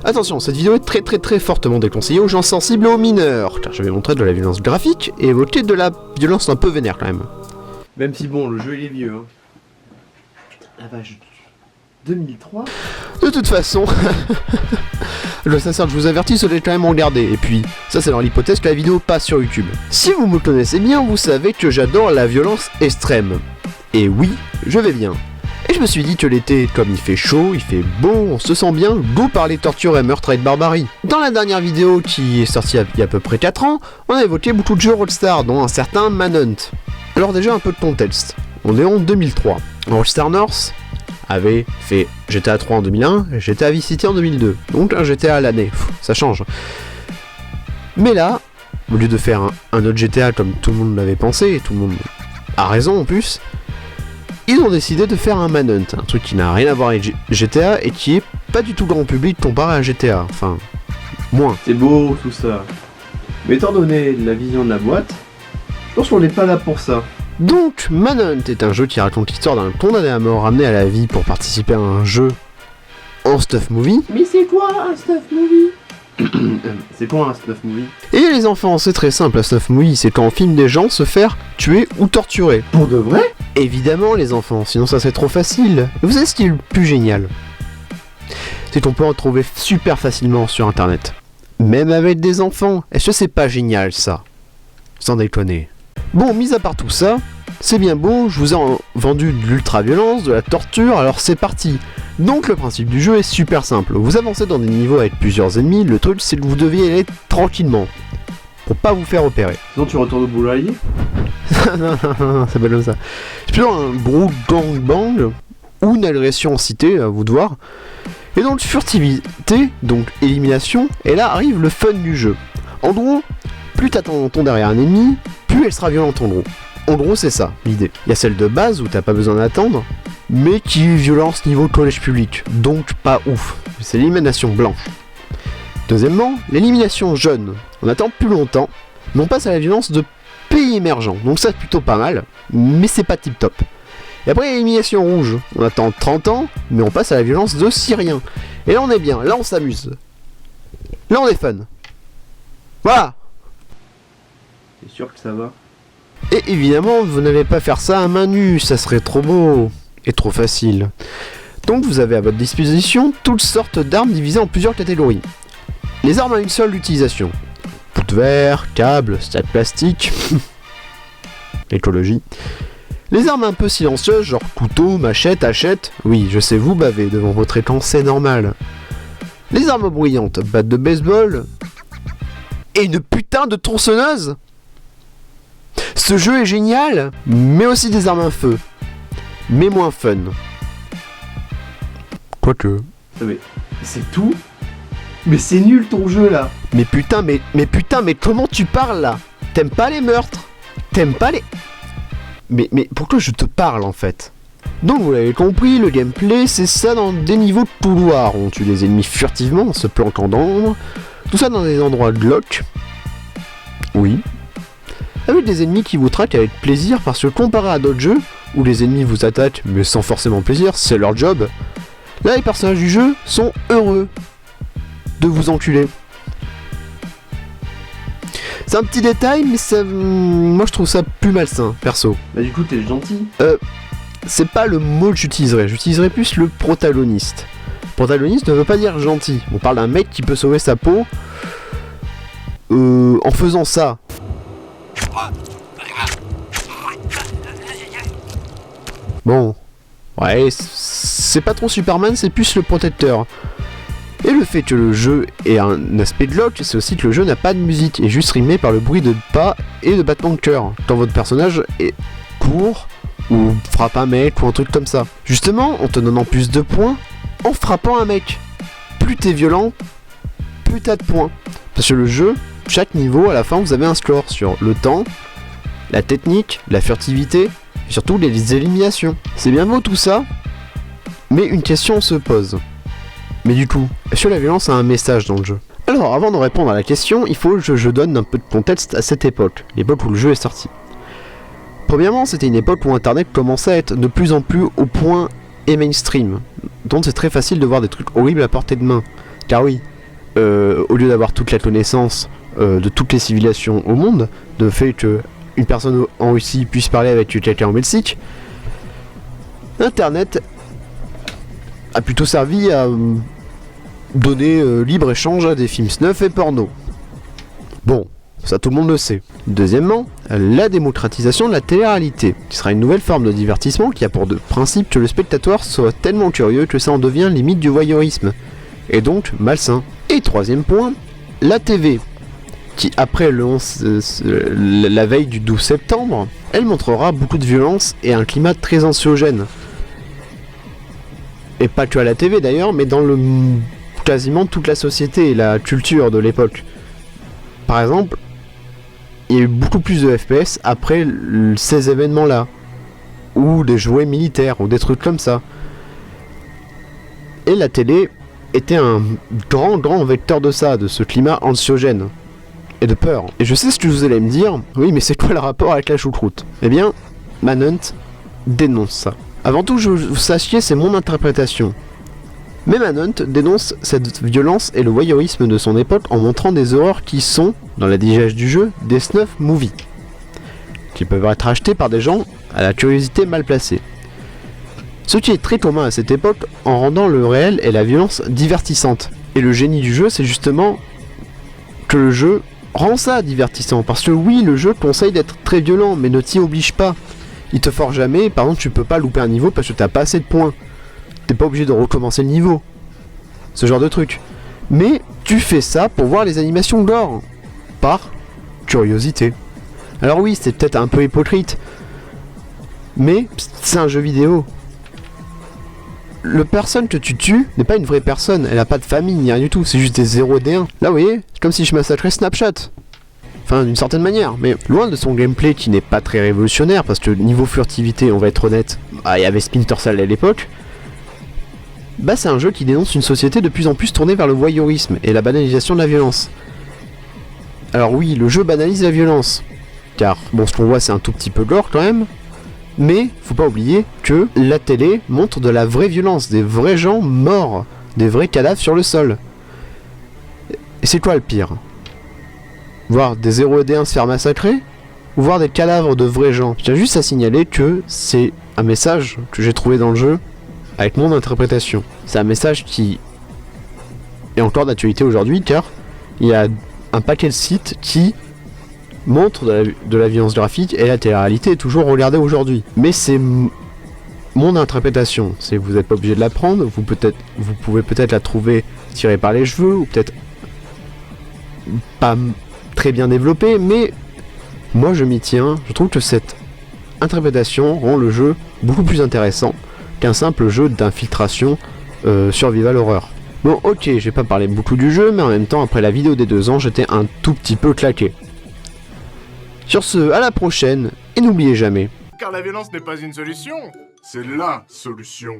Attention, cette vidéo est très fortement déconseillée aux gens sensibles et aux mineurs, car je vais montrer de la violence graphique et évoquer de la violence un peu vénère quand même. Même si bon, le jeu il est vieux, hein. La vache... 2003. De toute façon, je vous avertis, ça doit quand même regarder. Et puis, ça c'est dans l'hypothèse que la vidéo passe sur YouTube. Si vous me connaissez bien, vous savez que j'adore la violence extrême. Et oui, je vais bien. Et je me suis dit que l'été, comme il fait chaud, il fait beau, on se sent bien, go parler torture et meurtre et de barbarie. Dans la dernière vidéo qui est sortie il y a à peu près 4 ans, on a évoqué beaucoup de jeux Rockstar, dont un certain Manhunt. Alors déjà un peu de contexte. On est en 2003. Rockstar North avait fait GTA 3 en 2001 et GTA Vice City en 2002. Donc un GTA à l'année, ça change. Mais là, au lieu de faire un autre GTA comme tout le monde l'avait pensé, et tout le monde a raison en plus, ils ont décidé de faire un Manhunt, un truc qui n'a rien à voir avec GTA et qui est pas du tout grand public comparé à GTA, enfin, moins. C'est beau tout ça, mais étant donné la vision de la boîte, je pense qu'on n'est pas là pour ça. Donc, Manhunt est un jeu qui raconte l'histoire d'un condamné à mort ramené à la vie pour participer à un jeu en stuff movie. Mais c'est quoi un stuff movie? C'est quoi un stuff movie? Et les enfants, c'est très simple, un stuff movie, c'est quand on filme des gens se faire tuer ou torturer. Pour de vrai? Évidemment les enfants, sinon ça serait trop facile. Et vous savez ce qui est le plus génial? C'est qu'on peut en trouver super facilement sur internet. Même avec des enfants. Est-ce que c'est pas génial ça? Sans déconner. Bon, mis à part tout ça, c'est bien beau, je vous ai vendu de l'ultra-violence, de la torture, alors c'est parti. Donc le principe du jeu est super simple. Vous avancez dans des niveaux avec plusieurs ennemis, le truc c'est que vous deviez y aller tranquillement. Pour pas vous faire opérer. Sinon tu retournes au boulot allié? Non, c'est pas comme ça. C'est plutôt un gros gangbang ou une agression en cité, à vous de voir. Et donc furtivité, donc élimination, et là arrive le fun du jeu. En gros, plus t'attends derrière un ennemi, plus elle sera violente en gros. En gros c'est ça l'idée. Il y a celle de base où t'as pas besoin d'attendre, mais qui est violence niveau collège public, donc pas ouf. C'est l'élimination blanche. Deuxièmement, l'élimination jaune. On attend plus longtemps, mais on passe à la violence de pays émergents, donc ça c'est plutôt pas mal, mais c'est pas tip top. Et après l'élimination rouge, on attend 30 ans, mais on passe à la violence de Syriens. Et là on est bien, là on s'amuse. Là on est fun. Voilà. T'es sûr que ça va? Et évidemment, vous n'allez pas faire ça à main nue, ça serait trop beau et trop facile. Donc vous avez à votre disposition toutes sortes d'armes divisées en plusieurs catégories. Les armes à une seule utilisation. Poutre vert, câble, sac plastique, écologie. Les armes un peu silencieuses, genre couteau, machette, hachette. Oui, je sais vous baver devant votre écran, c'est normal. Les armes bruyantes, batte de baseball. Et une putain de tronçonneuse. Ce jeu est génial, mais aussi des armes à feu. Mais moins fun. Quoique. Mais c'est tout? Mais c'est nul ton jeu là. Mais putain, mais comment tu parles là? T'aimes pas les meurtres? T'aimes pas les... Mais pourquoi je te parle en fait? Donc vous l'avez compris, le gameplay c'est ça dans des niveaux de couloir. On tue les ennemis furtivement en se planquant dans l'ombre. Tout ça dans des endroits glauques. Oui. Avec des ennemis qui vous traquent avec plaisir parce que comparé à d'autres jeux où les ennemis vous attaquent mais sans forcément plaisir, c'est leur job. Là les personnages du jeu sont heureux de vous enculer. C'est un petit détail mais ça... moi je trouve ça plus malsain, perso. Bah du coup t'es gentil. C'est pas le mot que j'utiliserais plus le protagoniste. Protagoniste ne veut pas dire gentil. On parle d'un mec qui peut sauver sa peau en faisant ça. Bon, ouais, c'est pas trop Superman, c'est plus le protecteur. Et le fait que le jeu ait un aspect glauque, c'est aussi que le jeu n'a pas de musique, et juste rimé par le bruit de pas et de battements de cœur, quand votre personnage est court, ou frappe un mec, ou un truc comme ça. Justement, en te donnant plus de points, en frappant un mec. Plus t'es violent, plus t'as de points. Parce que le jeu, chaque niveau, à la fin, vous avez un score sur le temps, la technique, la furtivité, et surtout les éliminations. C'est bien beau tout ça, mais une question se pose. Mais du coup, est-ce que la violence a un message dans le jeu? Alors, avant de répondre à la question, il faut que je donne un peu de contexte à cette époque, l'époque où le jeu est sorti. Premièrement, c'était une époque où Internet commençait à être de plus en plus au point et mainstream, donc c'est très facile de voir des trucs horribles à portée de main. Car oui, au lieu d'avoir toute la connaissance de toutes les civilisations au monde, de fait que une personne en Russie puisse parler avec quelqu'un au Mexique, Internet a plutôt servi à donner libre échange à des films snuff et porno. Bon, ça tout le monde le sait. Deuxièmement, la démocratisation de la télé-réalité, qui sera une nouvelle forme de divertissement qui a pour principe que le spectateur soit tellement curieux que ça en devient limite du voyeurisme, et donc malsain. Et troisième point, la TV, qui après la veille du 12 septembre, elle montrera beaucoup de violence et un climat très anxiogène. Et pas que à la TV d'ailleurs, mais dans quasiment toute la société et la culture de l'époque. Par exemple, il y a eu beaucoup plus de FPS après ces événements-là, ou des jouets militaires, ou des trucs comme ça. Et la télé était un grand vecteur de ça, de ce climat anxiogène, et de peur. Et je sais ce que vous allez me dire, oui mais c'est quoi le rapport avec la choucroute? Eh bien, Manhunt dénonce ça. Avant tout, vous sachiez, c'est mon interprétation. Mais Manhunt dénonce cette violence et le voyeurisme de son époque en montrant des horreurs qui sont, dans la digeste du jeu, des snuff movies, qui peuvent être achetés par des gens à la curiosité mal placée. Ce qui est très commun à cette époque en rendant le réel et la violence divertissantes. Et le génie du jeu, c'est justement que le jeu rend ça divertissant. Parce que oui, le jeu conseille d'être très violent, mais ne t'y oblige pas. Il te force jamais, par exemple tu peux pas louper un niveau parce que t'as pas assez de points. T'es pas obligé de recommencer le niveau. Ce genre de truc. Mais tu fais ça pour voir les animations gore. Par curiosité. Alors oui, c'est peut-être un peu hypocrite. Mais c'est un jeu vidéo. Le personne que tu tues n'est pas une vraie personne. Elle a pas de famille ni rien du tout. C'est juste des 0 et des 1. Là vous voyez, c'est comme si je massacrais Snapchat. Enfin, d'une certaine manière, mais loin de son gameplay qui n'est pas très révolutionnaire, parce que niveau furtivité, on va être honnête, il y avait Splinter Cell à l'époque, bah c'est un jeu qui dénonce une société de plus en plus tournée vers le voyeurisme et la banalisation de la violence. Alors oui, le jeu banalise la violence, car bon, ce qu'on voit c'est un tout petit peu gore quand même, mais faut pas oublier que la télé montre de la vraie violence, des vrais gens morts, des vrais cadavres sur le sol. Et c'est quoi le pire ? Voir des 0 et des 1 se faire massacrer, ou voir des cadavres de vrais gens. Je tiens juste à signaler que c'est un message que j'ai trouvé dans le jeu, avec mon interprétation. C'est un message qui est encore d'actualité aujourd'hui, car il y a un paquet de sites qui montrent de la violence graphique, et la télé-réalité est toujours regardée aujourd'hui. Mais c'est mon interprétation. Vous n'êtes pas obligé de la prendre, vous pouvez peut-être la trouver tirée par les cheveux, ou peut-être pas très bien développé, mais moi je m'y tiens. Je trouve que cette interprétation rend le jeu beaucoup plus intéressant qu'un simple jeu d'infiltration survival horror. Bon ok, j'ai pas parlé beaucoup du jeu, mais en même temps après la vidéo des 2 ans j'étais un tout petit peu claqué. Sur ce, à la prochaine, et n'oubliez jamais... Car la violence n'est pas une solution, c'est LA solution.